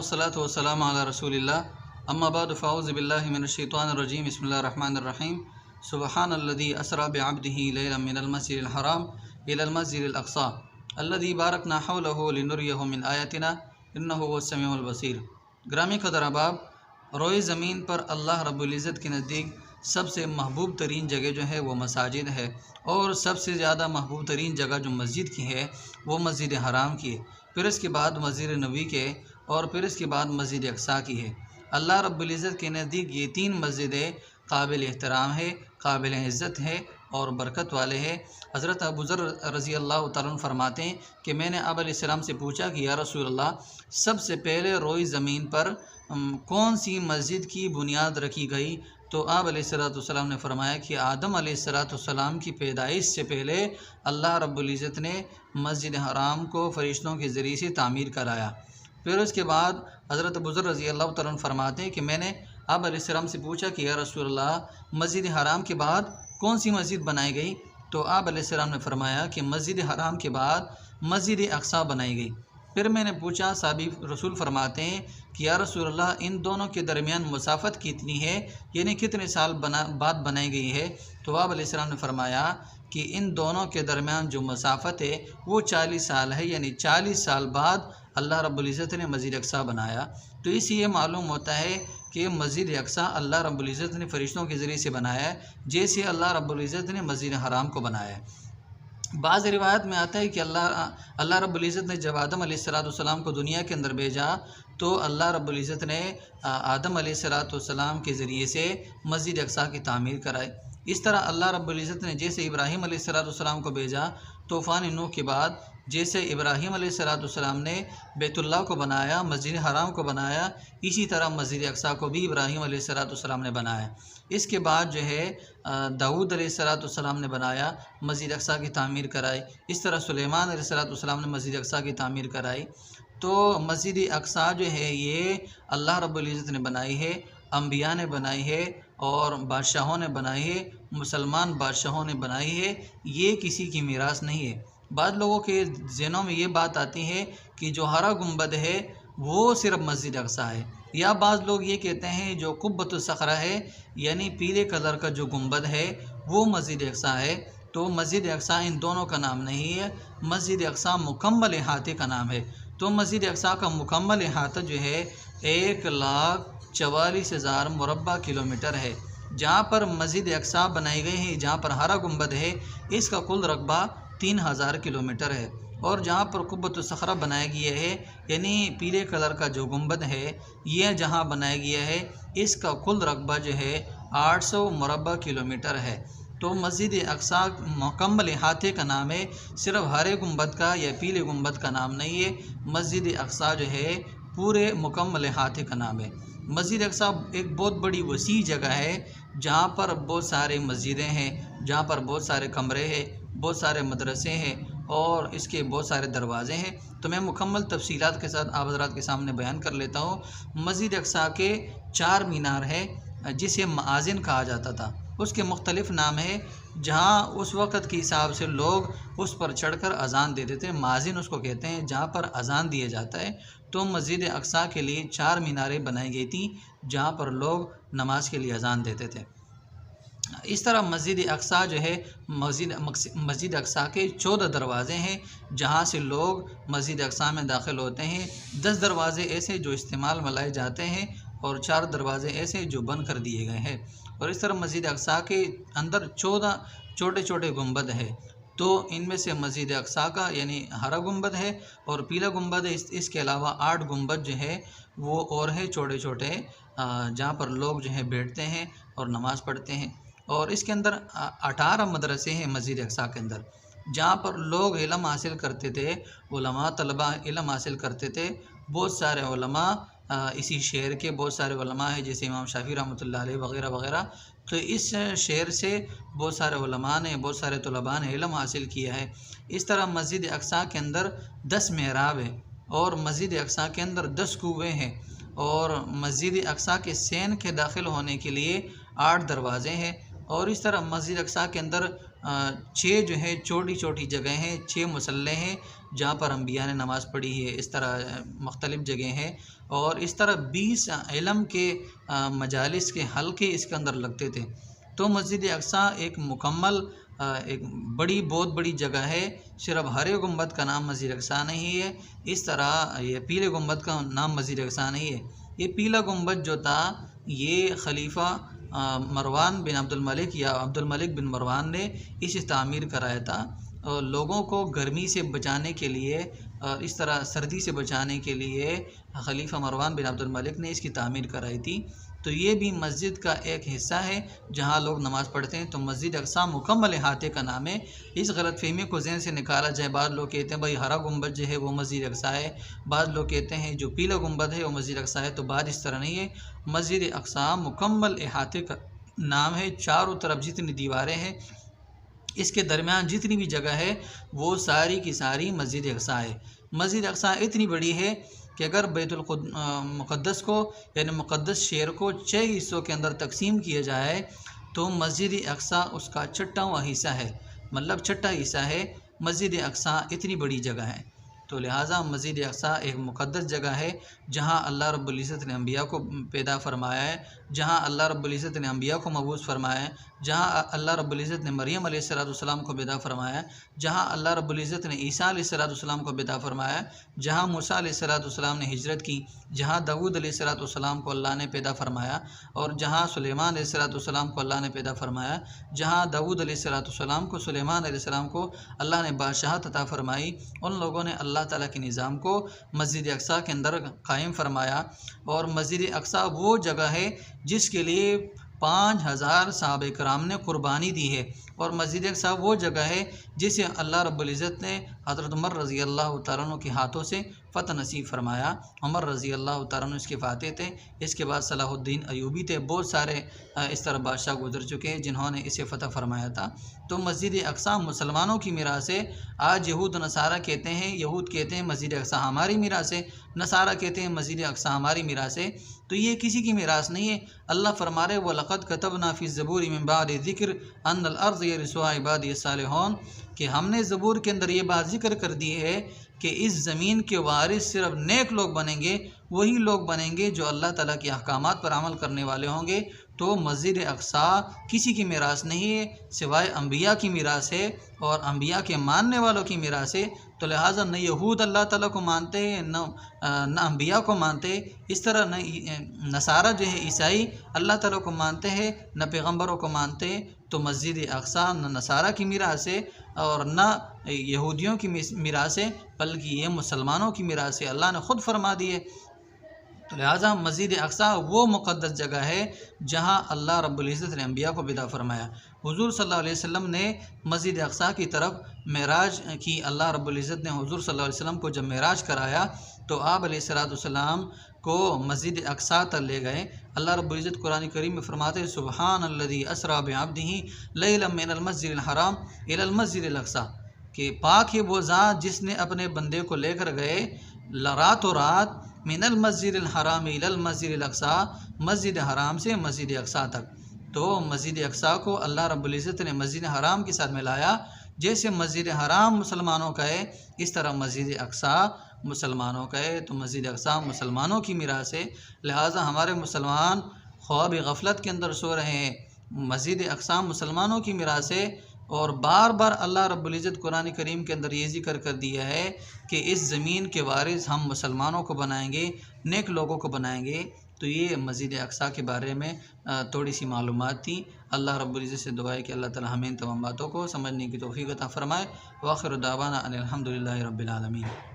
वस्सलातु वस्सलामु अला रसूलिल्लाह अम्मा बाद फ़अऊज़ु बिल्लाहि मिनश्शैतानिर रजीम बिस्मिल्लाहिर रहमानिर रहीम सुब्हानल्लज़ी असरा बिअब्दिही लैलन मिनल मस्जिदिल हराम इलल मस्जिदिल अक़सा अल्लज़ी बारकना हौलहु लिनुरियहु मिन आयातिना इन्नहु हुवस समीउल बसीर। ग्रामी क़दर अहबाब, रोए ज़मीन पर अल्लाह रब्बुल इज़्ज़त के नज़दीक सबसे महबूब तरीन जगह जो है वो मसाजिद है, और सबसे ज़्यादा महबूब तरीन जगह जो मस्जिद की है वो मस्जिद हराम की है, फिर इसके बाद मस्जिद नबी के, और फिर इसके बाद मस्जिद अक़सा की है। अल्लाह रब्बुल इज़्ज़त के नज़दीक ये तीन मस्जिदें काबिल एहतराम है, काबिल इज़्ज़त है और बरकत वाले हैं। हज़रत अबू ज़र रज़ी अल्लाह तआला अन्हु फरमाते हैं कि मैंने आब अलैहिस्सलाम से पूछा कि या रसूल अल्लाह, सबसे पहले रोई ज़मीन पर कौन सी मस्जिद की बुनियाद रखी गई? तो आप अलैहिस्सलाम ने फरमाया कि आदम अलैहिस्सलाम की पैदाइश से पहले अल्लाह रब्बुल इज़्ज़त ने मस्जिद हराम को फ़रिश्तों के ज़रिए से तामीर कराया। फिर उसके बाद हज़रत अबू ज़र रज़ी अल्लाह तआला अन्हु फरमाते हैं कि मैंने आप अलैहिस्सलाम से पूछा कि या रसूल अल्लाह, मस्जिद हराम के बाद कौन सी मस्जिद बनाई गई? तो आप अलैहिस्सलाम ने फरमाया कि मस्जिद हराम के बाद मस्जिद अक़सा बनाई गई। फिर मैंने पूछा, साहबी रसूल फरमाते हैं कि या रसूल अल्लाह, इन दोनों के दरमियान मसाफ़त कितनी है, यानी कितने साल बाद बनाई गई है? तो आप अलैहिस्सलाम ने फरमाया कि इन दोनों के दरमियान जो मसाफ़त है वो 40 साल है, यानी 40 साल बाद अल्लाह रब्बुल इज़्ज़त ने मस्जिद अक़सा बनाया। तो इससे ये मालूम होता है कि मस्जिद अक़सा अल्लाह रब्बुल इज़्ज़त ने फ़रिश्तों के ज़रिए से बनाया है, जैसे अल्लाह रब्बुल इज़्ज़त ने मस्जिद हराम को बनाया है। बाज़ रिवायत में आता है कि अल्लाह रब्बुल इज़्ज़त ने जब आदम अलैहिस्सलाम को दुनिया के अंदर भेजा तो अल्लाह रब्बुल इज़्ज़त ने आदम अलैहिस्सलाम के ज़रिए से मस्जिद अक़सा की तामीर कराई। इस तरह अल्लाह रब्बुल इज़्ज़त ने जैसे इब्राहीम अलैहिस्सलाम को भेजा तूफ़ान नूह के बाद, जैसे इब्राहीम अलैहिस्सलाम ने बैतुल्लाह को बनाया, मस्जिद हराम को बनाया, इसी तरह मस्जिद अक़सा को भी इब्राहीम अलैहिस्सलाम ने बनाया। इसके बाद जो है दाऊद अलैहिस्सलाम ने बनाया, मस्जिद अक़सा की तामीर कराई। इस तरह सुलेमान अलैहिस्सलाम ने मस्जिद अक़सा की तामीर कराई। तो मस्जिद अक़सा जो है ये अल्लाह रब्बुल इज़्ज़त ने बनाई है, अम्बिया ने बनाई है और बादशाहों ने बनाई है, मुसलमान बादशाहों ने बनाई है, ये किसी की मीरास नहीं है। बाद लोगों के ज़हनों में ये बात आती है कि जो हरा गुंबद है वो सिर्फ मस्जिद अक़सा है, या बाज़ लोग ये कहते हैं जो कुब्बतुस सखरा है, यानी पीले कलर का जो गुंबद है वो मस्जिद अक़सा है। तो मस्जिद अक़सा इन दोनों का नाम नहीं है, मस्जिद अक़सा मुकम्मल अहाते का नाम है। तो मस्जिद अक़सा का मुकम्मल अहाता जो है 1,44,000 मुरब्बा किलोमीटर है। जहाँ पर मस्जिद अक़सा बनाई गई है, जहाँ पर हरा गुंबद है, इसका कुल रकबा 3,000 किलोमीटर है। और जहाँ पर कुब्बतुस सखरा बनाया गया है, यानी पीले कलर का जो गुंबद है, यह जहाँ बनाया गया है, इसका कुल रकबा जो है 800 मुरब्बा किलोमीटर है। तो मस्जिद अक़सा मुकम्मल अहाते का नाम है, सिर्फ हरे गुंबद का या पीले गुंबद का नाम नहीं है। मस्जिद अक़सा जो है पूरे मुकम्मल अहाते का नाम है। मस्जिद अक़सा एक बहुत बड़ी वसी जगह है, जहाँ पर बहुत सारे मस्जिदें हैं, जहाँ पर बहुत सारे कमरे हैं, बहुत सारे मदरसे हैं और इसके बहुत सारे दरवाज़े हैं। तो मैं मुकम्मल तफसीलात के साथ आप हज़रात के सामने बयान कर लेता हूँ। मस्जिद अक़सा के 4 मीनार है, जिसे मआज़िन कहा जाता था। उसके मुख्तलिफ़ नाम है, जहाँ उस वक़्त के हिसाब से लोग उस पर चढ़कर अज़ान देते थे। मआज़िन उसको कहते हैं जहाँ पर अज़ान दिया जाता है। तो मस्जिद अक़सा के लिए 4 मीनारें बनाई गई थी, जहाँ पर लोग नमाज के लिए अज़ान देते थे। इस तरह मस्जिद अक़सा जो है, मस्जिद अक़सा के 14 दरवाज़े हैं, जहाँ से लोग मस्जिद अक़सा में दाखिल होते हैं। 10 दरवाज़े ऐसे जो इस्तेमाल में लाए जाते हैं और 4 दरवाज़े ऐसे जो बंद कर दिए गए हैं। और इस तरह मस्जिद अक़सा के अंदर 14 छोटे छोटे गुंबद है। तो इनमें से मस्जिद अक़सा का यानी हरा गुंबद है और पीला गुंबद है। इसके अलावा 8 गुंबद जो है वो और है छोटे छोटे, जहाँ पर लोग जो है बैठते हैं और नमाज़ पढ़ते हैं। और इसके अंदर 18 मदरसे हैं मस्जिद अक़सा के अंदर, जहाँ पर लोग इल्म हासिल करते थे, उलमा तलबा इल्म हासिल करते थे। बहुत सारे उलमा इसी शहर के बहुत सारे उलमा हैं, जैसे इमाम शाफ़ी रहमतुल्लाह अलैह वग़ैरह वग़ैरह। तो इस शहर से बहुत सारे उलमा ने, बहुत सारे तलबा ने इल्म हासिल किया है। इस तरह मस्जिद अक़सा के अंदर 10 मेहराब है और मस्जिद अक़सा के अंदर 10 कुएँ हैं। और मस्जिद अक़सा के सैन के दाखिल होने के लिए 8 दरवाज़े हैं। और इस तरह मस्जिद अक्सा के अंदर 6 जो है छोटी छोटी जगह हैं, 6 मुसल्ले हैं जहाँ पर अम्बिया ने नमाज़ पढ़ी है। इस तरह मुख्तलिफ़ जगह हैं और इस तरह 20 इल्म के मजालिस के हल्के इसके अंदर लगते थे। तो मस्जिद अक्सा एक मुकम्मल एक बहुत बड़ी जगह है। सिर्फ हरे गुंबद का नाम मस्जिद अक्सा नहीं है, इस तरह ये पीले गुंबद का नाम मस्जिद अक्सा नहीं है। ये पीला गुंबद जो था ये खलीफा मरवान बिन अब्दुल मलिक या अब्दुल मलिक बिन मरवान ने इसे तामीर कराया था और लोगों को गर्मी से बचाने के लिए, इस तरह सर्दी से बचाने के लिए खलीफा मरवान बिन अब्दुल मलिक ने इसकी तामीर कराई थी। तो ये भी मस्जिद का एक हिस्सा है जहाँ लोग नमाज़ पढ़ते हैं। तो मस्जिद अक्सा मुकम्मल अहाते का नाम है। इस गलत फहमी को जहन से निकाला जाए। बाद लोग कहते हैं भाई हरा गुंबद जो है वो मस्जिद अक्सा है, बाद लोग कहते हैं जो पीला गुंबद है वो मस्जिद अक्सा है। तो बात इस तरह नहीं है। मस्जिद अक्सा मुकम्मल अहाते का नाम है। चारों तरफ जितनी दीवारें हैं, इसके दरमियान जितनी भी जगह है वो सारी की सारी मस्जिद अक्सा है। मस्जिद अक्सा इतनी बड़ी है कि अगर बैतुल मुक़द्दस को यानी मुक़द्दस शहर को 6 हिस्सों के अंदर तकसीम किया जाए तो मस्जिद अक्सा उसका 6वां हिस्सा है, मतलब 6ठा हिस्सा है। मस्जिद अक्सा इतनी बड़ी जगह है। तो लिहाजा मस्जिद अक्सा एक मुक़द्दस जगह है जहाँ अल्लाह रब्बुल इज़्ज़त ने अम्बिया को पैदा फरमाया है, जहाँ अल्लाह रब्बुल इज़्ज़त ने अम्बिया को मबूस फरमाया है, जहाँ अल्लाह रब्बुल इज़्ज़त ने मरियम अलैहिस्सलाम को पैदा फरमाया है, जहाँ अल्लाह रब्बुल इज़्ज़त ने ईसा अलैहिस्सलाम को पैदा फरमाया है, जहाँ मूसा अलैहिस्सलाम ने हिजरत की, जहाँ दाऊद अलैहिस्सलाम को अल्लाह ने पैदा फरमाया और जहाँ सुलेमान अलैहिस्सलाम को अल्लाह ने पैदा फरमाया, जहाँ दाऊद अलैहिस्सलाम को सुलेमान अलैहिस्सलाम को अल्लाह ने बादशाहत अता फरमाई, उन लोगों ने अल्लाह ताला के निज़ाम को मस्जिद अक्सा के अंदर कायम फरमाया। और मस्जिद अक्सा वो जगह है जिसके लिए 5000 सहाबा कराम ने कुर्बानी दी है। और मस्जिद अक्सा वो जगह है जिसे अल्लाह रब्बुल इज़्ज़त ने हज़रत उमर रज़ी अल्लाह तआला अन्हु के हाथों से फ़तह नसीब फरमाया। उमर रज़ी अल्लाह तआला अन्हु इसके फ़ातिह थे। इसके बाद सलाहुद्दीन अयूबी थे। बहुत सारे इस तरह बादशाह गुजर चुके हैं जिन्होंने इसे फ़तह फरमाया था। तो मस्जिद अक्सा मुसलमानों की मीरास है। आज यहूद नसारा कहते हैं, यहूद कहते हैं मस्जिद अक्सा हमारी मीरास है, नसारा कहते हैं मस्जिद अक्सा हमारी मीरास है। तो ये किसी की मीरास नहीं है। अल्लाह फरमा रहे व लक़द कतबना फ़ी ज़बूर मिन बादि ज़िक्र अन्नल अर्ज़ यरिसुहा इबादी सालिहून, कि हमने ज़बूर के अंदर ये बात जिक्र कर दी है कि इस ज़मीन के वारिस सिर्फ नेक लोग बनेंगे, वही लोग बनेंगे जो अल्लाह ताला के अहकामात पर अमल करने वाले होंगे। तो मस्जिद अक्सा किसी की मीरास नहीं है सिवाय अम्बिया की मीरास है और अम्बिया के मानने वालों की मीरास है। तो लिहाजा न यहूद अल्लाह ताला को मानते हैं, न अम्बिया को मानते। इस तरह न नसारा जो है ईसाई अल्लाह ताला को मानते हैं, न पैगम्बरों को मानते। तो मस्जिद अक्सा न नसारा की मीरास है और न यहूदियों की मीरास है, बल्कि ये मुसलमानों की मीरास है। अल्लाह ने ख़ुद फरमा दी है। तो लिहाजा मस्जिद अक्सा वो मुक़द्दस जगह है जहाँ अल्लाह रब्बुल इज़्ज़त ने अम्बिया को पैदा फरमाया। हुज़ूर सल्लल्लाहु अलैहि वसल्लम ने मस्जिद अक्सा की तरफ मेराज की। अल्लाह रब्बुल इज़्ज़त ने हुज़ूर सल्लल्लाहु अलैहि वसल्लम को जब मेराज कराया तो आप अलैहिस्सलाम को मस्जिद अक्सा तक ले गए। अल्लाह रब्बुल इज़्ज़त कुरान करीम में फरमाते हैं सुब्हानल्लज़ी अस्रा बिअब्दिही लैलन मिनल मस्जिदिल हराम इलल मस्जिदिल अक्सा, कि पाक है वो ज़ात जिसने अपने बंदे को लेकर गए रातों रात मिनल मस्जिदिल हराम इलल मस्जिदिल अक्सा, मस्जिद हराम से मस्जिद अक्सा तक। तो मस्जिद अक्सा को अल्लाह रब्बुल इज़्ज़त ने मस्जिद हराम के साथ मिलाया। जैसे मस्जिद हराम मुसलमानों का है, इस तरह मस्जिद अक्सा मुसलमानों का है। तो मस्जिद अक्सा मुसलमानों की मीरास है। लिहाजा हमारे मुसलमान ख्वाब गफलत के अंदर सो रहे हैं। मस्जिद अक्सा मुसलमानों की मीरास है। और बार बार अल्लाह रब्बुल इज़्ज़त कुरान करीम के अंदर ये ज़िक्र कर दिया है कि इस ज़मीन के वारिस हम मुसलमानों को बनाएंगे, नेक लोगों को बनाएंगे। तो ये मस्जिद अक्सा के बारे में थोड़ी सी मालूमात थी। अल्लाह रब्बुल इज़्ज़त से दुआ है कि अल्लाह ताला हमें इन तमाम बातों को समझने की तौफ़ीक़ अता फ़रमाए। व आख़िर दावाना अनिल हम्दुलिल्लाहि रब्बिल आलमीन।